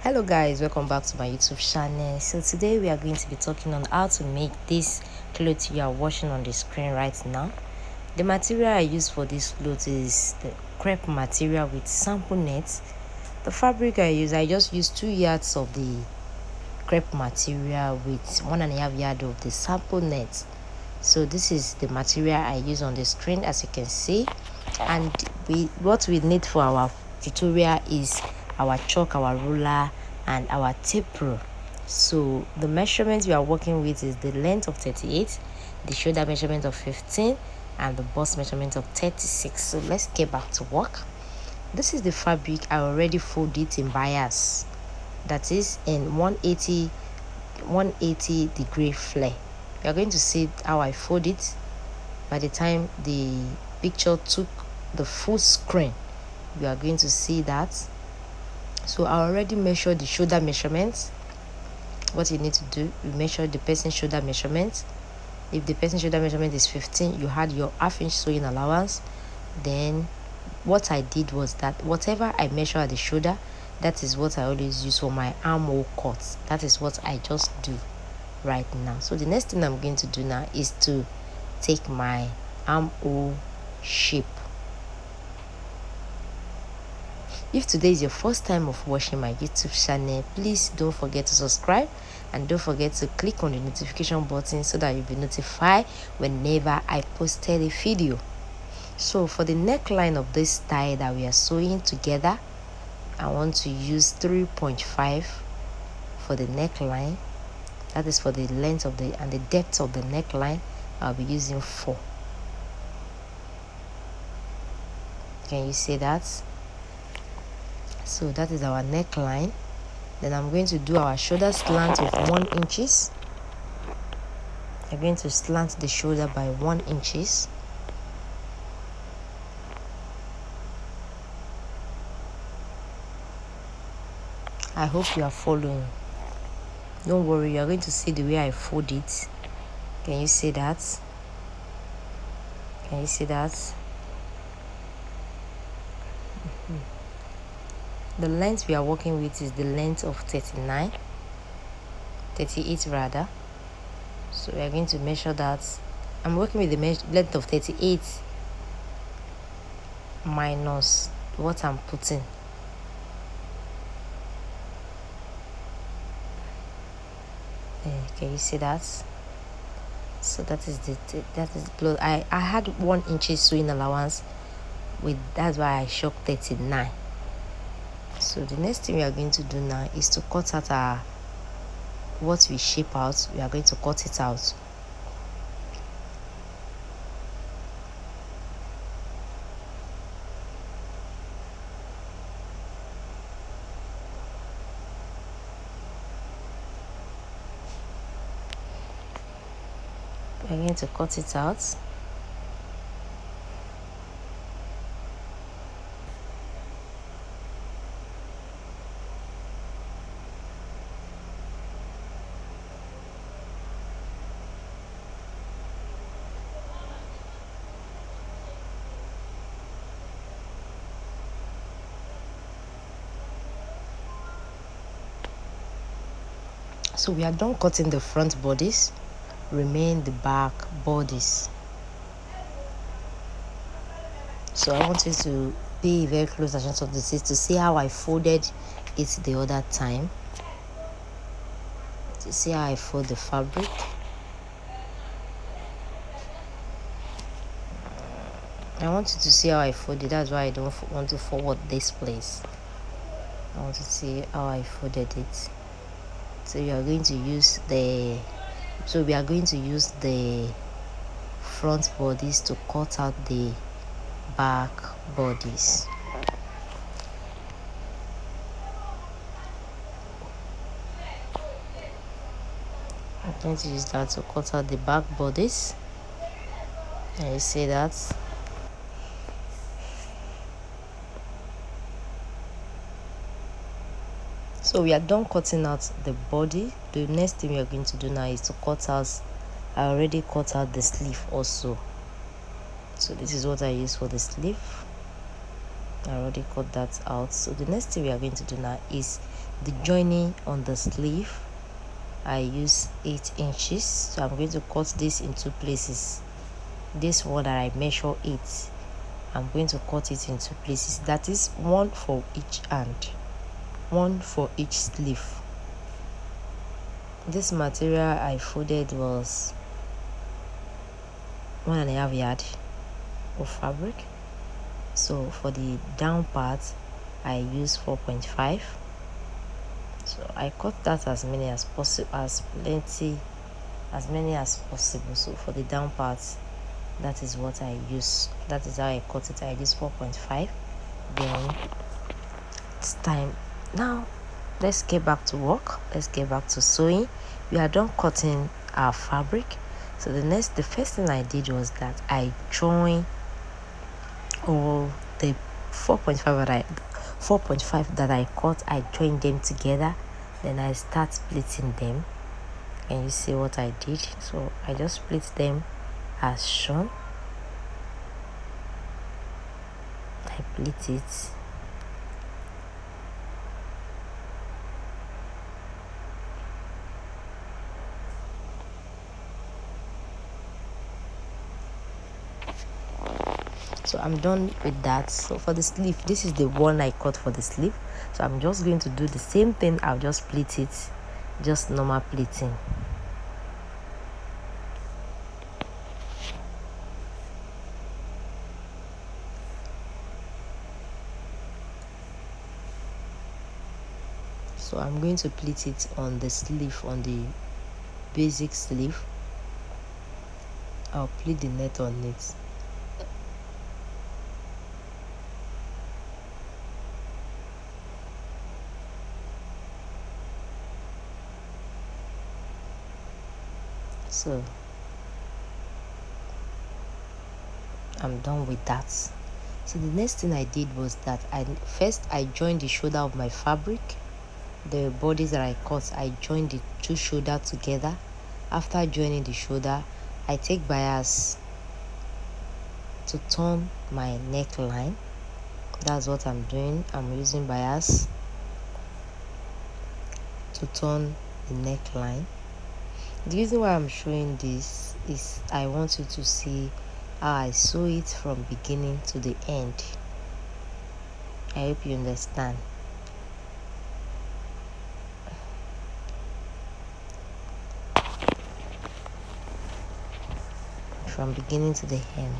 Hello guys, welcome back to my YouTube channel. So today we are going to be talking on how to make this cloth you are watching on the screen right now. The material I use for this cloth is the crepe material with sample net. The fabric I just use 2 yards of the crepe material with 1.5 yard of the sample net. So this is the material I use on the screen, as you can see. And what we need for our tutorial is our chalk, our ruler, and our tape rule. So the measurements we are working with is the length of 38, the shoulder measurement of 15, and the bust measurement of 36. So let's get back to work. This is the fabric. I already fold it in bias, that is in 180 degree flare. You're going to see how I fold it by the time the picture took the full screen. You are going to see that. So I already measured the shoulder measurements. What you need to do, you measure the person's shoulder measurement. If the person's shoulder measurement is 15, you had your half-inch sewing allowance. Then what I did was that whatever I measure at the shoulder, that is what I always use for my armhole cuts. That is what I just do right now. So the next thing I'm going to do now is to take my armhole shape. If today is your first time of watching my YouTube channel, please don't forget to subscribe and don't forget to click on the notification button so that you'll be notified whenever I posted a video. So for the neckline of this tie that we are sewing together, I want to use 3.5 for the neckline. That is for the length of the depth of the neckline. I'll be using 4. Can you see that? So that is our neckline. Then I'm going to do our shoulder slant of 1 inch. I'm going to slant the shoulder by 1 inch. I hope you are following. Don't worry, you are going to see the way I fold it. Can you see that? Can you see that? The length we are working with is the length of 38 rather. So we are going to measure that. I'm working with the length of 38 minus what I'm putting. Can you see that? So that is close. I had 1 inch sewing allowance with, that's why I shocked 39. So the next thing we are going to do now is to cut out our what we shape out. We are going to cut it out. We are going to cut it out. So we are done cutting the front bodies, remain the back bodies. So I want you to pay very close attention to this to see how I folded it the other time. To see how I fold the fabric. I want you to see how I fold it. That's why I don't want to forward this place. I want to see how I folded it. So we are going to use the front bodies to cut out the back bodies. I'm going to use that to cut out the back bodies. And you see that? So we are done cutting out the body. The next thing we are going to do now is to cut out, I already cut out the sleeve also. So this is what I use for the sleeve. I already cut that out. So the next thing we are going to do now is the joining on the sleeve. I use 8 inches, so I'm going to cut this in 2 places. This one that I measure 8, I'm going to cut it in 2 places. That is 1 for each hand, 1 for each sleeve. This material I folded was 1.5 yard of fabric. So for the down part I use 4.5. So I cut that as many as possible, as many as possible. So for the down part, that is what I use. That is how I cut it. I use 4.5. Then it's time. Now let's get back to work. Let's get back to sewing. We are done cutting our fabric. So the first thing I did was that I joined all the 4.5 that I cut. I joined them together. Then I start splitting them. And you see what I did? So I just split them as shown. I split it. So I'm done with that. So for the sleeve, this is the one I cut for the sleeve. So I'm just going to do the same thing. I'll just split it, just normal pleating. So I'm going to pleat it on the sleeve, on the basic sleeve. I'll pleat the net on it. So I'm done with that. So the next thing I did was that I joined the shoulder of my fabric. The bodies that I cut, I joined the 2 shoulder together. After joining the shoulder, I take bias to turn my neckline. That's what I'm doing. I'm using bias to turn the neckline. The reason why I'm showing this is I want you to see how I sew it from beginning to the end. I hope you understand. From beginning to the end.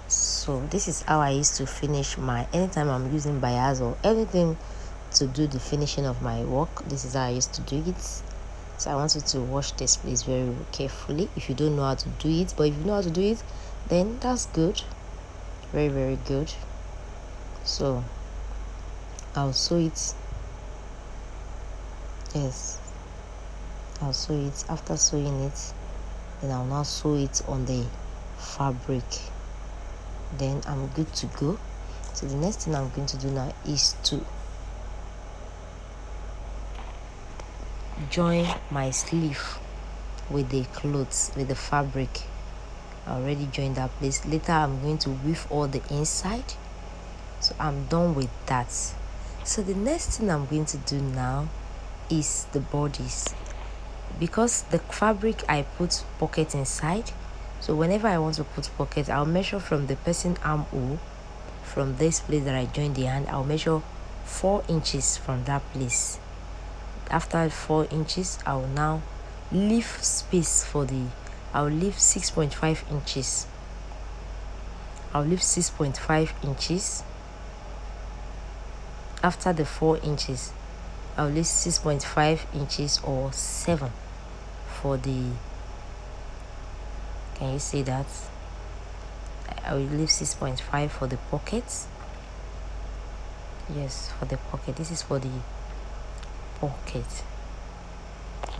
So this is how I used to finish anytime I'm using bias or anything to do the finishing of my work. This is how I used to do it. So I want you to watch this place very carefully if you don't know how to do it. But if you know how to do it, then that's good. Very, very good. So I'll sew it. Yes, I'll sew it. After sewing it, then I'll now sew it on the fabric. Then I'm good to go. So the next thing I'm going to do now is to join my sleeve with the clothes, with the fabric. I already joined that place. Later I'm going to weave all the inside. So I'm done with that. So the next thing I'm going to do now is the bodies. Because the fabric I put pocket inside, so whenever I want to put pocket, I'll measure from the person armhole, from this place that I joined the hand, I'll measure 4 inches from that place. After 4 inches, I'll now leave space for I'll leave 6.5 inches. I'll leave 6.5 inches. After the 4 inches, I'll leave 6.5 inches or 7 for the, can you see that? I will leave 6.5 for the pockets. Yes, for the pocket. This is for the pocket.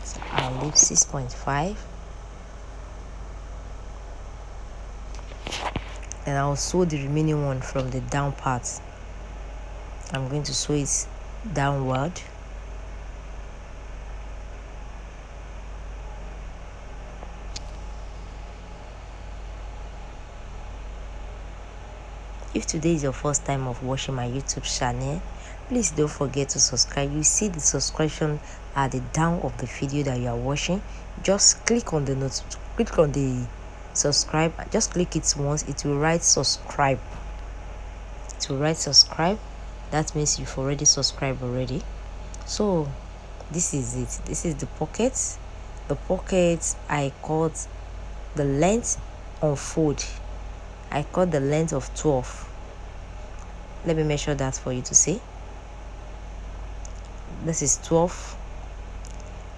So I'll leave 6.5. And I'll sew the remaining one from the down part. I'm going to sew it downward. If today is your first time of watching my YouTube channel, please don't forget to subscribe. You see the subscription at the down of the video that you are watching. Just click on the subscribe. Just click it once. It will write subscribe. It will write subscribe. That means you've already subscribed already. So this is it. This is the pocket. The pocket I cut the length on fold. I cut the length of 12. Let me measure that for you to see. This is 12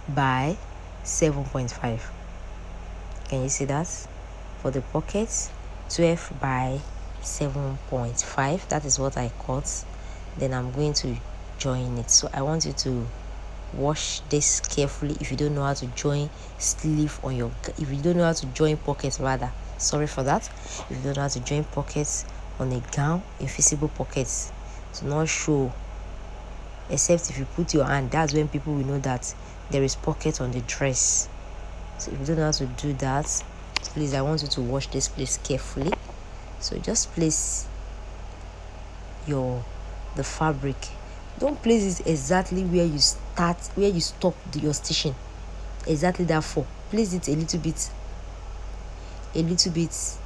by 7.5. Can you see that? For the pocket, 12 by 7.5. That is what I cut. Then I'm going to join it. So I want you to wash this carefully. If you don't know how to join sleeve on your, if you don't know how to join pockets, rather, sorry for that, if you don't know how to join pockets on a gown, invisible pockets to not show, except if you put your hand, that's when people will know that there is pocket on the dress. So if you don't know how to do that, please, I want you to wash this place carefully. So just place the fabric. Don't place it exactly where you stop your stitching, exactly that for. Place it a little bit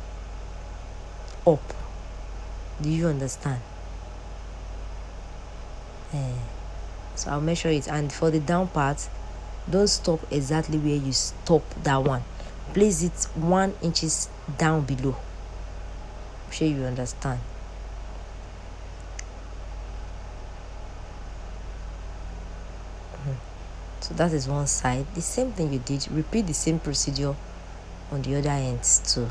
up. Do you understand? So I'll measure it. And for the down part, don't stop exactly where you stop that one. Place it 1 inches down below. I'm sure you understand. So that is one side. The same thing you did, repeat the same procedure on the other ends too.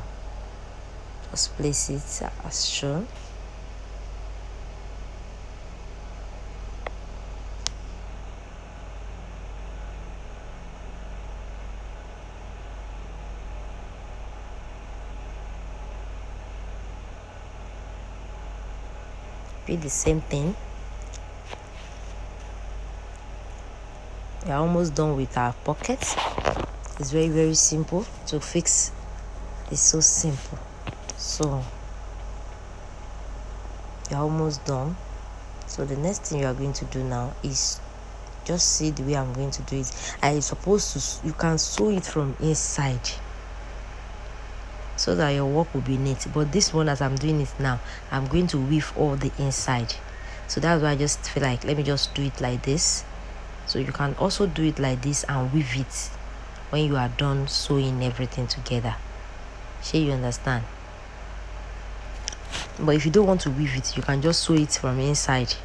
Just place it as shown. Repeat the same thing. We are almost done with our pockets. It's very, very simple to fix. It's so simple. So you're almost done. So the next thing you are going to do now is just see the way I'm going to do it. I supposed to, you can sew it from inside so that your work will be neat. But this one, as I'm doing it now, I'm going to weave all the inside. So that's why I just feel like, let me just do it like this. So you can also do it like this and weave it when you are done sewing everything together. Sure, you understand? But if you don't want to weave it, you can just sew it from inside.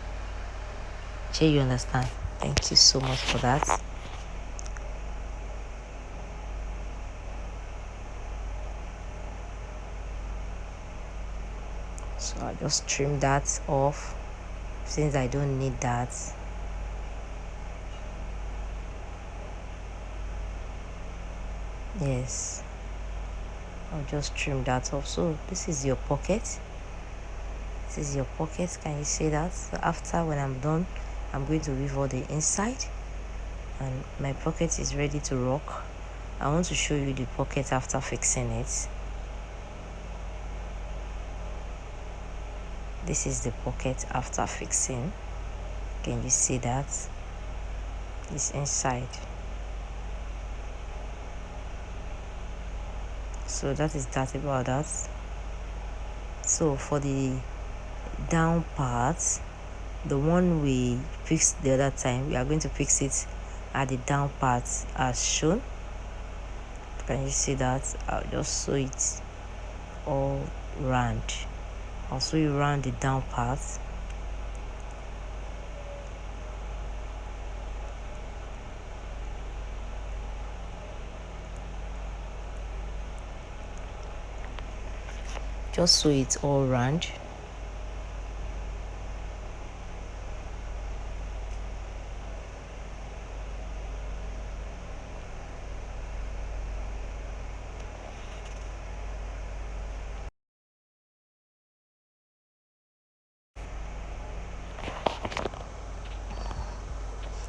Sure, you understand? Thank you so much for that. So I'll just trim that off since I don't need that. Yes, I'll just trim that off. So this is your pocket. This is your pocket. Can you see that? So after, when I'm done, I'm going to weave all the inside and my pocket is ready to rock. I want to show you the pocket after fixing it. This is the pocket after fixing. Can you see that? It's inside. So that is that about that. So for the down part, the one we fixed the other time, we are going to fix it at the down part as shown. Can you see that? I'll just sew it all round. I'll sew you around the down part. Just sew it all round.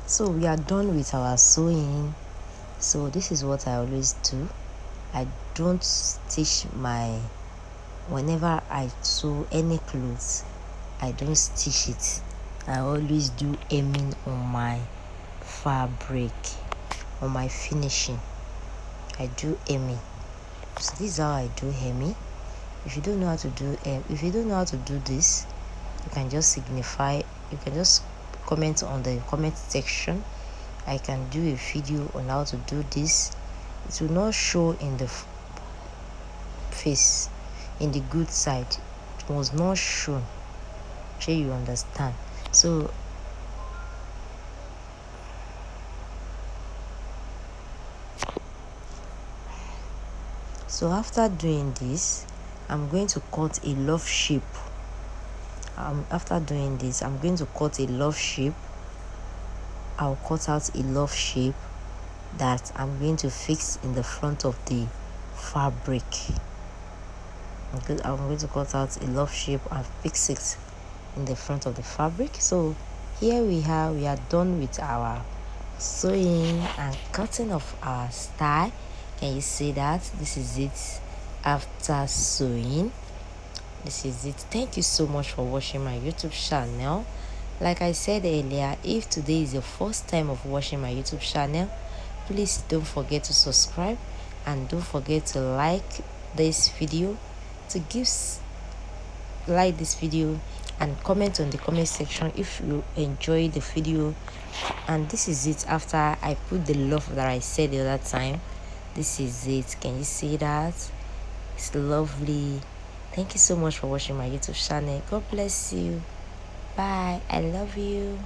So we are done with our sewing. So this is what I always do. I don't stitch my whenever I sew any clothes, I don't stitch it. I always do hemming on my fabric, on my finishing. I do hemming. So this is how I do hemming. If you don't know how to do if you don't know how to do this, you can just signify, you can just comment on the comment section. I can do a video on how to do this. It will not show in the face, in the good side. It was not shown. Sure you understand. So after doing this, I'm going to cut a love shape. After doing this, I'm going to cut a love shape. I'll cut out a love shape that I'm going to fix in the front of the fabric. I'm going to cut out a love shape and fix it in the front of the fabric. So here we are done with our sewing and cutting of our style. Can you see that? This is it after sewing. This is it. Thank you so much for watching my YouTube channel. Like I said earlier, if today is your first time of watching my YouTube channel, please don't forget to subscribe and don't forget to like this video, like this video and comment on the comment section if you enjoy the video. And this is it after I put the love that I said the other time. This is it. Can you see that? It's lovely. Thank you so much for watching my YouTube channel. God bless you. Bye. I love you.